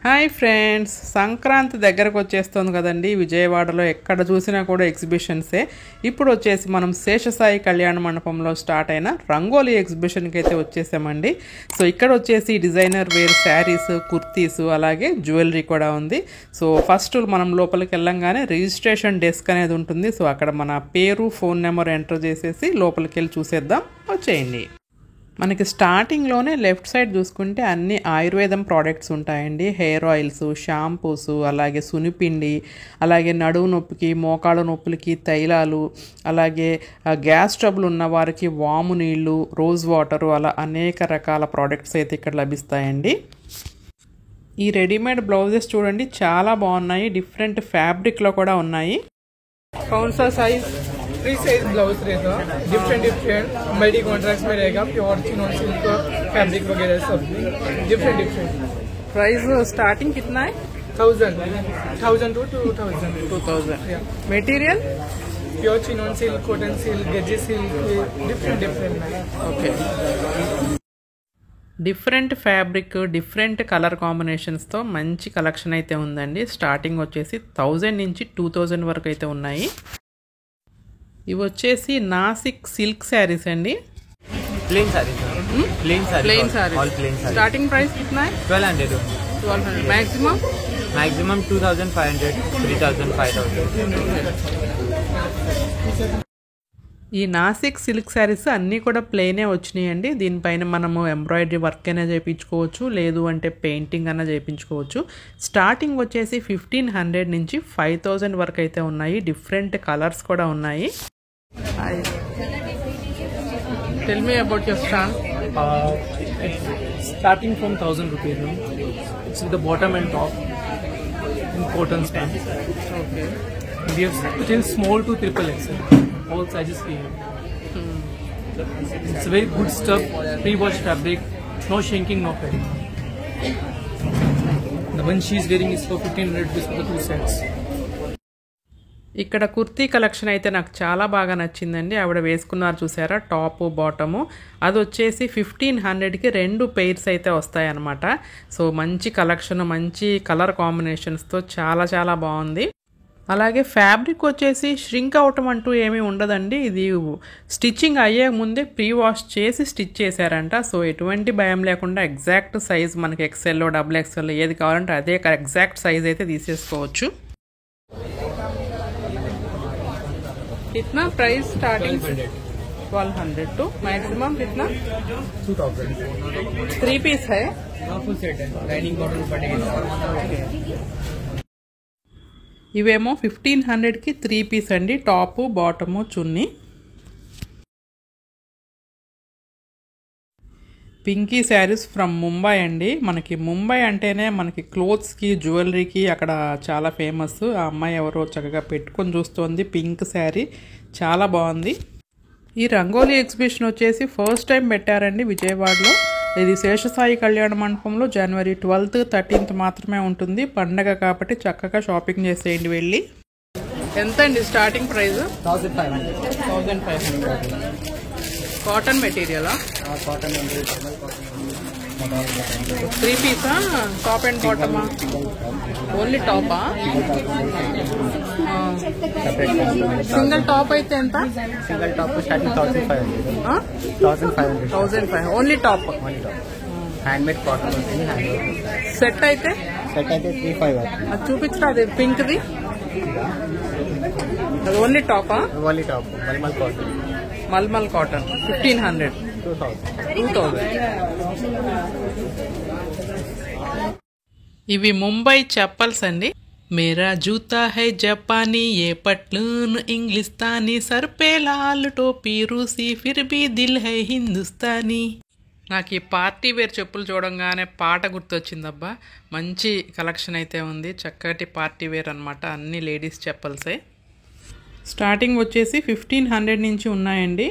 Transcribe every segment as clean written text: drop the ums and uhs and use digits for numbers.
Hi friends, Sankranti దగ్గరకు వచ్చేస్తుంది కదండి. విజయవాడలో ఎక్కడ చూసినా కూడా ఎగ్జిబిషన్సే. ఇప్పుడు వచ్చేసి మనం శేషసాయి కళ్యాణ మండపంలో స్టార్ట్ అయిన రంగోలీ ఎగ్జిబిషన్కి అయితే వచ్చేసామండి. సో ఇక్కడ వచ్చేసి డిజైనర్ వేర్ శారీస్, కుర్తీస్, అలాగే జ్యువెలరీ కూడా ఉంది. సో ఫస్ట్ మనం లోపలికి వెళ్ళంగానే రిజిస్ట్రేషన్ డెస్క్ అనేది ఉంటుంది. సో అక్కడ మన పేరు, ఫోన్ నెంబర్ ఎంటర్ చేసేసి లోపలికి వెళ్ళి చూసేద్దాం. వచ్చేయండి. మనకి స్టార్టింగ్లోనే లెఫ్ట్ సైడ్ చూసుకుంటే అన్ని ఆయుర్వేదం ప్రోడక్ట్స్ ఉంటాయండి. హెయిర్ ఆయిల్స్, షాంపూస్, అలాగే సునిపిండి, అలాగే నడువు నొప్పికి, మోకాళ్ళ నొప్పులకి తైలాలు, అలాగే గ్యాస్ ట్రబుల్ ఉన్న వారికి వాము నీళ్ళు, రోజ్ వాటరు, అలా అనేక రకాల ప్రోడక్ట్స్ అయితే ఇక్కడ లభిస్తాయండి. ఈ రెడీమేడ్ బ్లౌజెస్ చూడండి, చాలా బాగున్నాయి. డిఫరెంట్ ఫ్యాబ్రిక్లో కూడా ఉన్నాయి. कौन सा साइज फ्री साइज ब्लाउज रहेगा, डिफरेंट मल्टी कॉन्ट्रास्ट में रहेगा, प्योर चिनॉन सिल्क फैब्रिक वगैरह सब डिफरेंट ప్రైస్ స్టార్టింగ్ కిतना है? 1000 to 2000 material pure chinon silk, cotton silk, gaji silk, different okay. Different fabric, different colour కాంబినేషన్స్తో మంచి కలెక్షన్ అయితే ఉందండి. స్టార్టింగ్ వచ్చేసి 1000 నుంచి 2000 వరకు అయితే ఉన్నాయి. ఇవి వచ్చేసి నాసిక్ సిల్క్ శారీస్ అండి. Plain sari plain sari all plain sari starting price కిतना है? 1200 मैक्सिमम 2500 3000 5000. ఈ నాసిక్ సిల్క్ శారీస్ అన్నీ కూడా ప్లెయినే వచ్చినాయండి. దీనిపైన మనము ఎంబ్రాయిడరీ వర్క్ అయినా చేయించుకోవచ్చు, లేదు అంటే పెయింటింగ్ అన్నా చేయించుకోవచ్చు. స్టార్టింగ్ వచ్చేసి 1500 నుంచి 5000 వరకు అయితే ఉన్నాయి. డిఫరెంట్ కలర్స్ కూడా ఉన్నాయి. Tell me about your stall. starting from 1000 rupees now. It's with the bottom and top in cotton stand. Okay. We have it in small to triple XL. All sizes we have. It's a very good stuff, pre-washed fabric, no shrinking, no fading. The one she is wearing is for 1500 rupees for the two sets. ఇక్కడ kurti collection అయితే నాకు చాలా బాగా నచ్చిందండి. ఆవిడ వేసుకున్నారు చూసారా, top bottom. అది వచ్చేసి 1500కి 2 పెయిర్స్ అయితే వస్తాయన్నమాట. సో మంచి కలెక్షన్, మంచి కలర్ కాంబినేషన్స్తో చాలా చాలా బాగుంది. అలాగే ఫ్యాబ్రిక్ వచ్చేసి ష్రింక్ అవటం అంటూ ఏమీ ఉండదండి. ఇది స్టిచ్చింగ్ అయ్యే ముందే ప్రీ వాష్ చేసి స్టిచ్ చేశారంట. సో ఎటువంటి భయం లేకుండా ఎగ్జాక్ట్ సైజ్ మనకి ఎక్సెల్లో, డబుల్ ఎక్సెల్లో ఏది కావాలంటే అదే ఎగ్జాక్ట్ సైజ్ అయితే తీసేసుకోవచ్చు. कितना प्राइस स्टार्टिंग? 1200 टू मैक्सिमम कितना? 2000. 3 पीस है. Full set है. Lining bottle पड़ेगा. ఇవేమో 1500కి 3 పీస్ అండి. Top, bottom, chunni. Pinky saris from Mumbai అండి. మనకి ముంబై అంటేనే మనకి క్లోత్స్కి, జ్యువెలరీకి అక్కడ చాలా ఫేమస్. ఆ అమ్మాయి ఎవరో చక్కగా పెట్టుకొని చూస్తోంది. పింక్ శారీ చాలా బాగుంది. ఈ రంగోలీ ఎగ్జిబిషన్ వచ్చేసి ఫస్ట్ టైం పెట్టారండి విజయవాడలో. ఇది శేషసాయి కళ్యాణ మండపంలో జనవరి 12th, 13th మాత్రమే ఉంటుంది. పండగ కాబట్టి చక్కగా షాపింగ్ చేసేయండి వెళ్ళి. ఎంత అండి స్టార్టింగ్ ప్రైస్? 1500. కాటన్ మెటీరియలా? Cotton and 3 పీసా? టాప్ అండ్ బాటమా? ఓన్లీ టాపా? సింగిల్ టాప్ అయితే ఎంత? Single top starting 1500. 1500. Only top. Handmade cotton ఉంటుంది. సెట్ అయితే సెట్ అయితే 3500. అది చూపించరా, అది పింక్ది. అది ఓన్లీ టాపా? Only top mulmul cotton mulmul cotton 1500. 2000. ఇవి ముంబై చెప్పల్స్ అండి. మేరా జూతా హై జపానీ, ఏ పట్లూన్ ఇంగ్లిస్తానీ, సర్ పే లాల్ టోపీ రూసీ, ఫిర్ భీ దిల్ హై హిందుస్తానీ. నాకు ఈ పార్టీ వేర్ చెప్పులు చూడంగానే పాట గుర్తొచ్చిందబ్బా. మంచి కలెక్షన్ అయితే ఉంది. చక్కటి పార్టీ వేర్ అనమాట. అన్ని లేడీస్ చెప్పల్సే. స్టార్టింగ్ వచ్చేసి 1500 నుంచి ఉన్నాయండి.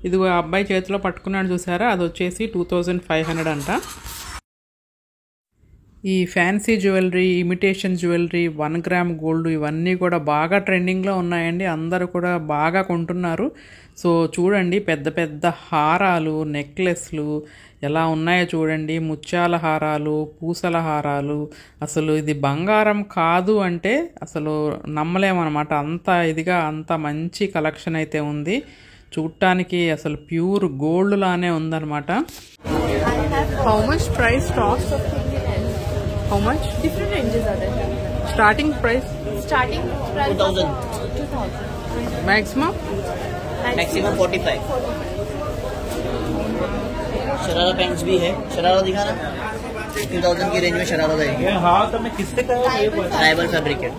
ఇది అబ్బాయి చేతిలో పట్టుకున్నాడు చూసారా, అది వచ్చేసి 2500 అంట. ఈ fancy jewellery, imitation jewellery, 1 gram gold ఇవన్నీ కూడా బాగా ట్రెండింగ్లో ఉన్నాయండి. అందరూ కూడా బాగా కొంటున్నారు. సో చూడండి, పెద్ద పెద్ద హారాలు, నెక్లెస్లు ఎలా ఉన్నాయో చూడండి. ముత్యాల హారాలు, పూసల హారాలు. అసలు ఇది బంగారం కాదు అంటే అసలు నమ్మలేమన్నమాట. అంత ఇదిగా అంత మంచి కలెక్షన్ అయితే ఉంది. చూడటానికి అసలు ప్యూర్ గోల్డ్ లానే ఉందన్నమాట. How much price cost? How much? Different ranges are there. Starting price? Starting price 2000. 2000. Maximum? Maximum 45. Sharara pants भी है. शरारा दिखाना 2000 की रेंज में शरारा रहेगी. हाँ तो मैं किससे ट्राइबल फैब्रिकेट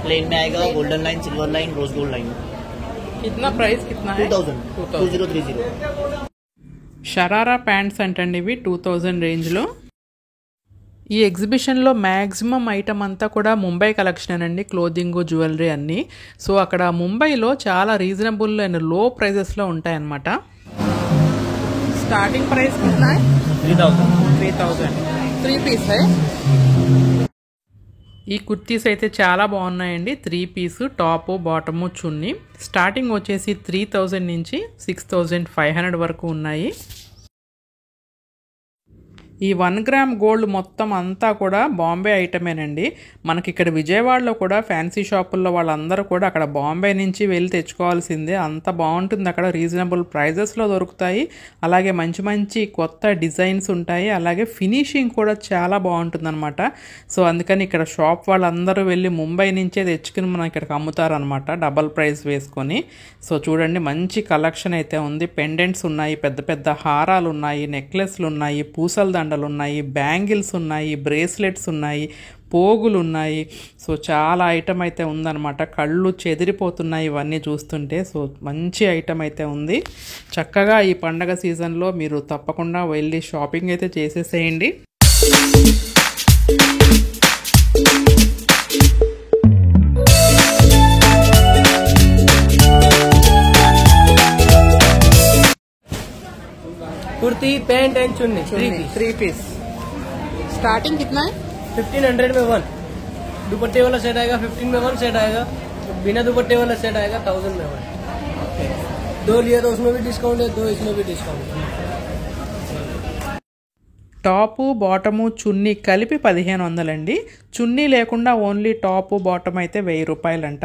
प्लेन में आएगा. Golden line, silver line, rose gold line. कितना प्राइस कितना है? 2000. 2030. షరారా ప్యాంట్స్ అంటండి ఇవి 2000 రేంజ్లో. ఈ ఎగ్జిబిషన్లో మ్యాక్సిమం ఐటమ్ అంతా కూడా ముంబై కలెక్షన్ అండి, క్లోదింగ్, జ్యువెలరీ అన్నీ. సో అక్కడ ముంబైలో చాలా రీజనబుల్ అండ్ లో ప్రైజెస్లో ఉంటాయన్నమాట. స్టార్టింగ్ ప్రైస్ కిतना है? 3000. 3 పీస్ है. ఈ కుర్తీస్ అయితే చాలా బాగున్నాయండి. 3 పీస్ టాపు, బాటము, చున్నీ. స్టార్టింగ్ వచ్చేసి 3000 నుంచి 6500 వరకు ఉన్నాయి. ఈ 1 గ్రామ్ గోల్డ్ మొత్తం అంతా కూడా బాంబే ఐటమేనండి. మనకి ఇక్కడ విజయవాడలో కూడా ఫ్యాన్సీ షాపుల్లో వాళ్ళందరూ కూడా అక్కడ బాంబే నుంచి వెళ్ళి తెచ్చుకోవాల్సిందే. అంత బాగుంటుంది అక్కడ. రీజనబుల్ ప్రైజెస్లో దొరుకుతాయి. అలాగే మంచి మంచి కొత్త డిజైన్స్ ఉంటాయి. అలాగే ఫినిషింగ్ కూడా చాలా బాగుంటుంది అనమాట. సో అందుకని ఇక్కడ షాప్ వాళ్ళందరూ వెళ్ళి ముంబై నుంచే తెచ్చుకుని మనం ఇక్కడికి అమ్ముతారనమాట, డబల్ ప్రైస్ వేసుకొని. సో చూడండి, మంచి కలెక్షన్ అయితే ఉంది. పెండెంట్స్ ఉన్నాయి, పెద్ద పెద్ద హారాలు ఉన్నాయి, నెక్లెస్లు ఉన్నాయి, పూసల దండలు ఉన్నాయి, బ్యాంగిల్స్ ఉన్నాయి, బ్రేస్లెట్స్ ఉన్నాయి, పోగులు ఉన్నాయి. సో చాలా ఐటమ్ అయితే ఉందన్నమాట. కళ్ళు చెదిరిపోతున్నాయి ఇవన్నీ చూస్తుంటే. సో మంచి ఐటమ్ అయితే ఉంది. చక్కగా ఈ పండగ సీజన్లో మీరు తప్పకుండా వెళ్ళి షాపింగ్ అయితే చేసేసేయండి. कुर्ती, पैंट एंड चुन्नी 3 पीस. स्टार्टिंग कितना है? 1500 में 1. दुपट्टे वाला सेट आएगा 15 में 1 सेट आएगा. बिना दुपट्टे वाला सेट आएगा 1000 में 1. 2 लिया तो उसमें भी डिस्काउंट है, 2 इसमें भी डिस्काउंट है. టాపు, బాటము, చున్నీ కలిపి 1500 అండి. చున్నీ లేకుండా ఓన్లీ టాపు, బాటమ్ అయితే 1000 రూపాయలంట.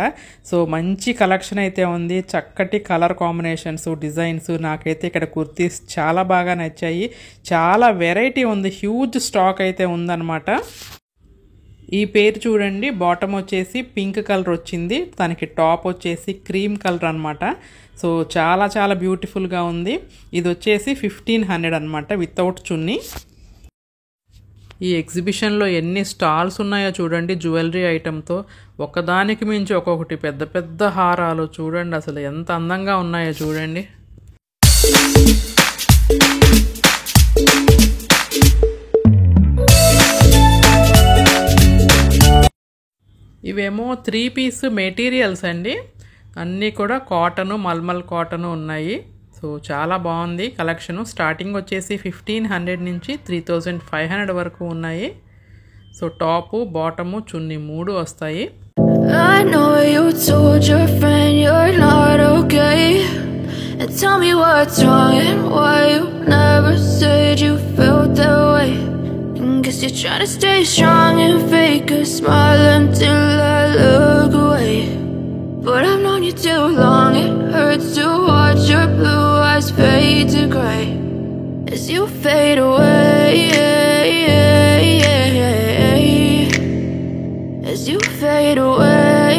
సో మంచి కలెక్షన్ అయితే ఉంది. చక్కటి కలర్ కాంబినేషన్స్, డిజైన్స్. నాకైతే ఇక్కడ కుర్తీస్ చాలా బాగా నచ్చాయి. చాలా వెరైటీ ఉంది. హ్యూజ్ స్టాక్ అయితే ఉందన్నమాట. ఈ పేరు చూడండి, బాటమ్ వచ్చేసి పింక్ కలర్ వచ్చింది, దానికి టాప్ వచ్చేసి క్రీమ్ కలర్ అనమాట. సో చాలా చాలా బ్యూటిఫుల్గా ఉంది. ఇది వచ్చేసి 1500 అనమాట వితౌట్ చున్నీ. ఈ ఎగ్జిబిషన్లో ఎన్ని స్టాల్స్ ఉన్నాయో చూడండి జ్యువెలరీ ఐటమ్తో. ఒకదానికి మించి ఒక్కొక్కటి పెద్ద పెద్ద హారాలు. చూడండి అసలు ఎంత అందంగా ఉన్నాయో చూడండి. ఇవేమో 3 పీస్ మెటీరియల్స్ అండి. అన్నీ కూడా కాటను, మల్మల్ కాటను ఉన్నాయి. సో చాలా బాగుంది కలెక్షను. స్టార్టింగ్ వచ్చేసి 1500 నుంచి 3500 వరకు ఉన్నాయి. సో టాపు, బాటము, చున్నీ 3 వస్తాయి. I know you told your friend you're not okay, and tell me what's wrong and why you never said you felt that way. And guess you're trying to stay strong and fake a smile until I look away. But I've known you too long, it hurts to watch your blue eyes fade to grey as you fade away, as you fade away.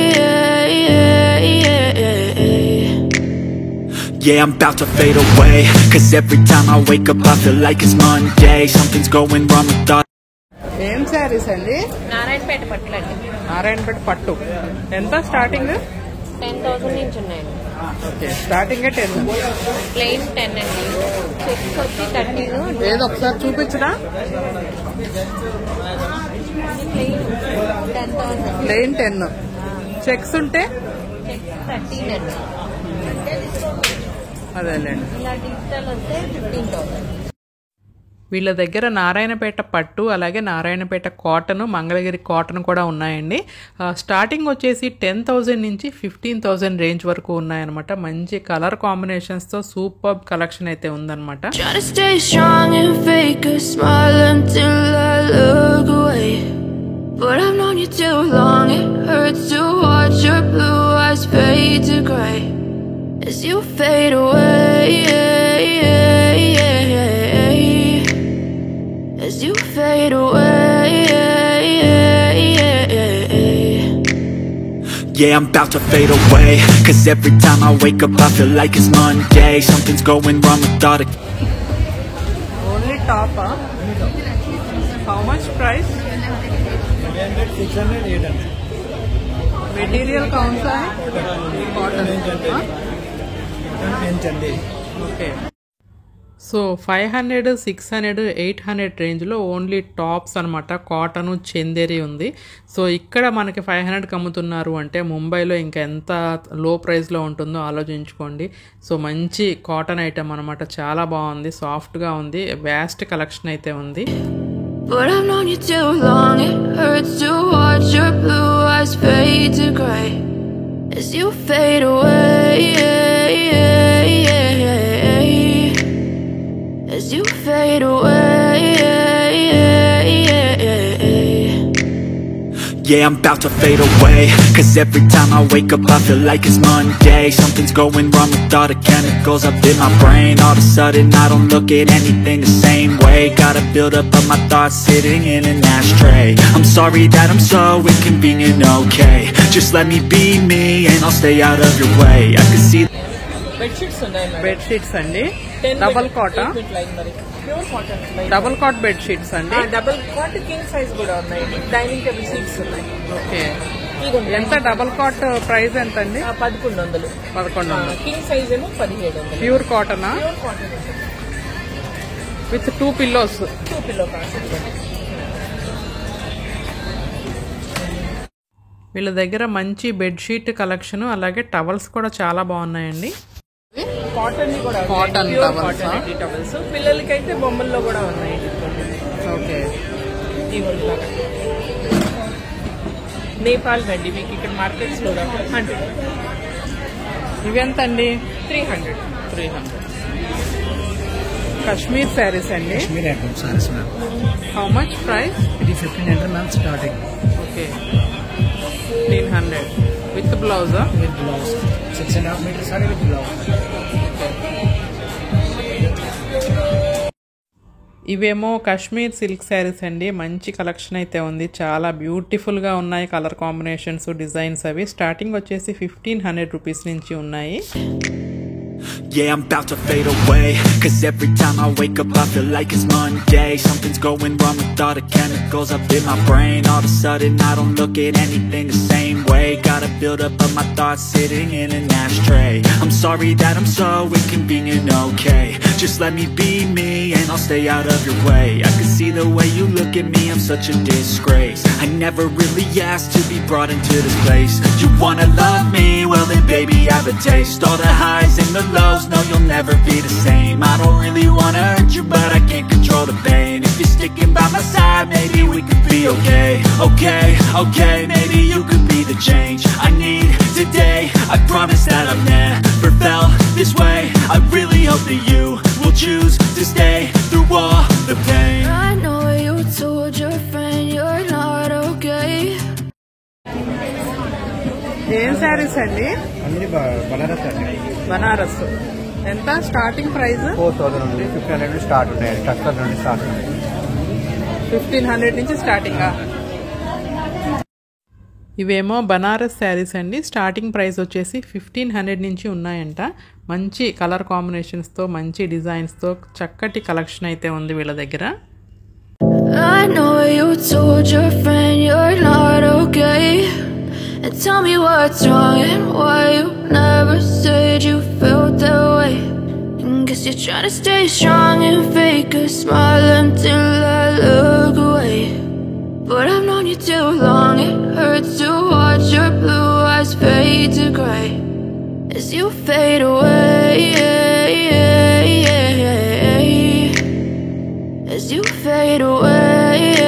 Yeah, I'm about to fade away, 'cause every time I wake up I feel like it's Monday. Something's going wrong with all. ఏం శారీస్ అండి? నారాయణపేట పట్టులు అండి. నారాయణపేట పట్టు. ఎంత starting? 10,000 నుంచి ఉన్నాయండి. Okay, starting 10. Plain 10 అండి. Checks వచ్చి 13. ఏదో ఒకసారి చూపించరా? ప్లెయిన్ 10,000. ప్లెయిన్ 10. చెక్స్ ఉంటే చెక్స్ 13 అండి. అదేలేండి. ఇలా డిజిటల్ వస్తే 15,000. వీళ్ళ దగ్గర నారాయణపేట పట్టు అలాగే నారాయణపేట కాటన్ మంగళగిరి కాటన్ కూడా ఉన్నాయండి. స్టార్టింగ్ వచ్చేసి 10,000 నుంచి 15,000 రేంజ్ వరకు ఉన్నాయన్నమాట. మంచి కలర్ కాంబినేషన్స్తో సూపర్ కలెక్షన్ అయితే ఉందన్నమాట. But I've known you too long, it hurts to watch your blue eyes fade to grey as you fade away, as you fade away. Yeah, I'm about to fade away, 'cause every time I wake up I feel like it's Monday. Something's going wrong with all the... Only top, huh? How much price? 600, 800. Material कौन सा है? Cotton. Okay. So 500, 600, 800 రేంజ్లో only tops అనమాట. Cotton Chanderi ఉంది. So ఇక్కడ మనకి 500కి అమ్ముతున్నారు అంటే ముంబైలో ఇంకా ఎంత లో ప్రైస్లో ఉంటుందో ఆలోచించుకోండి. సో మంచి కాటన్ ఐటమ్ అనమాట. చాలా బాగుంది, సాఫ్ట్గా ఉంది, వ్యాస్ట్ కలెక్షన్ అయితే ఉంది. But I've known you too long, it hurts to watch your blue eyes fade to grey as you fade away, as you fade away. Yeah, I'm about to fade away, 'cause every time I wake up I feel like it's Monday. Something's going wrong with all the chemicals up in my brain. All of a sudden I don't look at anything the same way. Gotta build up of my thoughts sitting in an ashtray. I'm sorry that I'm so inconvenient, okay? Just let me be me and I'll stay out of your way. I can see bedsheets అండి. Double cot, pure cotton, double cot bedsheets అండి. Double cot king size కూడా ఉన్నాయి. Dining table seats ఉన్నాయి. Okay, ఎంత double cot price ఎంత అండి? 1100. King size ఏమో 1700. Pure కాటనా? Pure cotton with 2 pillows. 2 pillow cost. వీళ్ళ దగ్గర మంచి బెడ్షీట్ కలెక్షన్ అలాగే టవల్స్ కూడా చాలా బాగున్నాయండి. కాటన్ కూడా కాటన్ టవల్స్. పిల్లలకైతే బొమ్మల్లో కూడా ఉన్నాయి. ఓకే, నేపాల్ అండి. మీకు ఇక్కడ మార్కెట్స్ లో 100. ఇవెంత అండి? 300. కశ్మీర్ శారీస్ అండి. Kashmir items, sarees ma'am. How much price? It is 1500 ma'am starting okay, 1500 with blouse. with blouse. 6.5 meter saree with blouse. ఇవేమో కాశ్మీర్ సిల్క్ శారీస్ అండి. మంచి కలెక్షన్ అయితే ఉంది, చాలా బ్యూటిఫుల్గా ఉన్నాయి. కలర్ కాంబినేషన్స్, డిజైన్స్ అవి స్టార్టింగ్ వచ్చేసి 1500 రూపీస్ నుంచి ఉన్నాయి. Yeah, I'm about to fade away, 'cause every time I wake up I feel like it's Monday. Something's going wrong with all the chemicals up in my brain. All of a sudden I don't look at anything the same way. Gotta build up of my thoughts sitting in an ashtray. I'm sorry that I'm so inconvenient, okay? Just let me be me and I'll stay out of your way. I can see the way you look at me, I'm such a disgrace. I never really asked to be brought into this place. You wanna love me? Well then baby I have a taste. All the highs and the lows, no you'll never be the same. I don't really wanna hurt you but I can't control the pain. If you're sticking by my side maybe we could be okay. Okay, maybe you could be the change I need today. I promise that I've never felt this way. I really hope that you will choose to stay through all the pain. I know you told your friend you're not okay. ఏం శారీస్ అండి? బనారస్ అండి. బనారస్ ఎంత starting price? 4000 నుండి 1500 నుండి start ఉంటాయి. టస్టర్ నుండి start ఉంటాయి. 1500 నుంచి స్టార్టింగా? ఇవేమో బనారస్ శారీస్ అండి. స్టార్టింగ్ ప్రైస్ వచ్చేసి 1500 నుంచి ఉన్నాయంట. మంచి కలర్ కాంబినేషన్స్తో, మంచి డిజైన్స్తో చక్కటి కలెక్షన్ అయితే ఉంది వీళ్ళ దగ్గర. I know you told your friend you're not okay, and tell me what's wrong and why you never said you felt that way. Guess you're trying to stay strong and fake a smile until I look away. But I've known you too long, it hurts to watch your blue eyes fade to grey as you fade away, as as you fade away.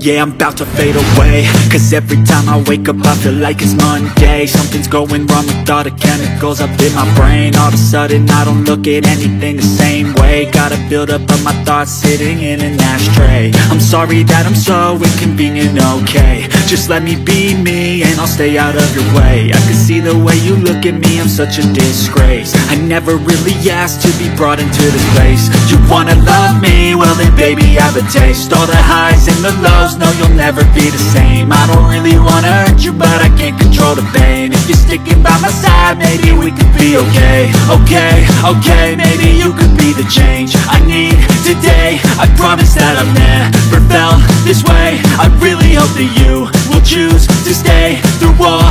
Yeah, I'm about to fade away, 'cause every time I wake up I feel like it's Monday. Something's going wrong with all the chemicals up in my brain. All of a sudden I don't look at anything the same way. Gotta build up of my thoughts sitting in an ashtray. I'm sorry that I'm so inconvenient, okay? Just let me be me and I'll stay out of your way. I can see the way you look at me, I'm such a disgrace. I never really asked to be brought into this place. You wanna love me? Well then baby have a taste. All the highs and the lows, no you'll never be the same. I don't really wanna hurt you but I can't control the pain. If you're sticking by my side maybe we could be okay. Okay, maybe you could be the change I need today. I promise that I've never felt this way. I really hope that you will choose to stay through all